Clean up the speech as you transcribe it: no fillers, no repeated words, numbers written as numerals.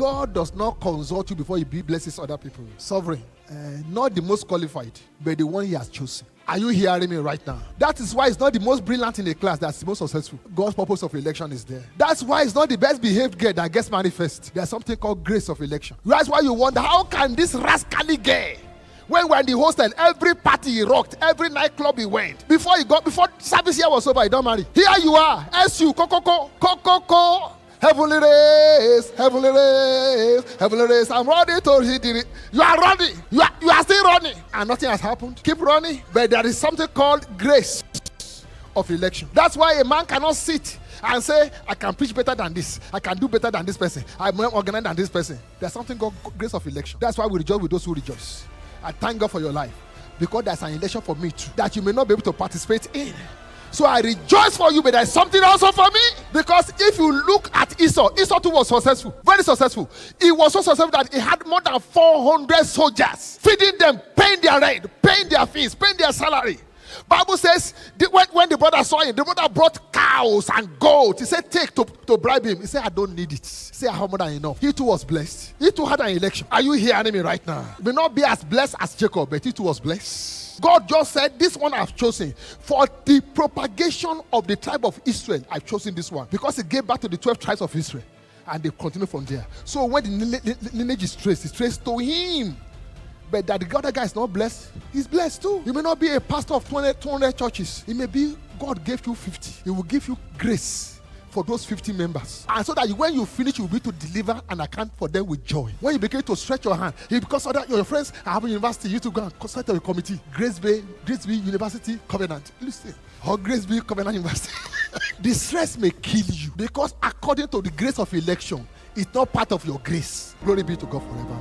God does not consult you before he blesses other people. Sovereign, not the most qualified, but the one he has chosen. Are you hearing me right now? That is why it's not the most brilliant in the class that's the most successful. God's purpose of election is there. That's why it's not the best behaved girl that gets manifest. There's something called grace of election. That's why you wonder, how can this rascally girl, when we're in the hostel, every party he rocked, every nightclub he went, before service here was over, he don't marry. Here you are, SU, Coco. Heavenly race, heavenly race, heavenly race. I'm ready to hit it. You are running. You are still running. And nothing has happened. Keep running. But there is something called grace of election. That's why a man cannot sit and say, I can preach better than this. I can do better than this person. I'm more organized than this person. There's something called grace of election. That's why we rejoice with those who rejoice. I thank God for your life. Because there's an election for me too, that you may not be able to participate in. So I rejoice for you, but there's something also for me. Because if you look at Esau too was successful, very successful. He was so successful that he had more than 400 soldiers, feeding them, paying their rent, paying their fees, paying their salary. Bible says, when the brother saw him, the brother brought cows and goats. He said, take to bribe him. He said, I don't need it. He said, I have more than enough. He too was blessed. He too had an election. Are you hearing me right now? He may not be as blessed as Jacob, but he too was blessed. God just said, this one I've chosen for the propagation of the tribe of Israel. I've chosen this one because he gave back to the 12 tribes of Israel, and they continue from there. So when the lineage is traced, it's traced to him. But that the other guy is not blessed, he's blessed too. You may not be a pastor of 200 churches. It may be God gave you 50. He will give you grace for those 50 members. And so that when you finish, you'll be to deliver and account for them with joy. When you begin to stretch your hand, because your friends are having university, you to go and consult a committee. Grace Bay University Covenant. Listen. Or Grace Bay Covenant University. The stress may kill you because according to the grace of election, it's not part of your grace. Glory be to God forever.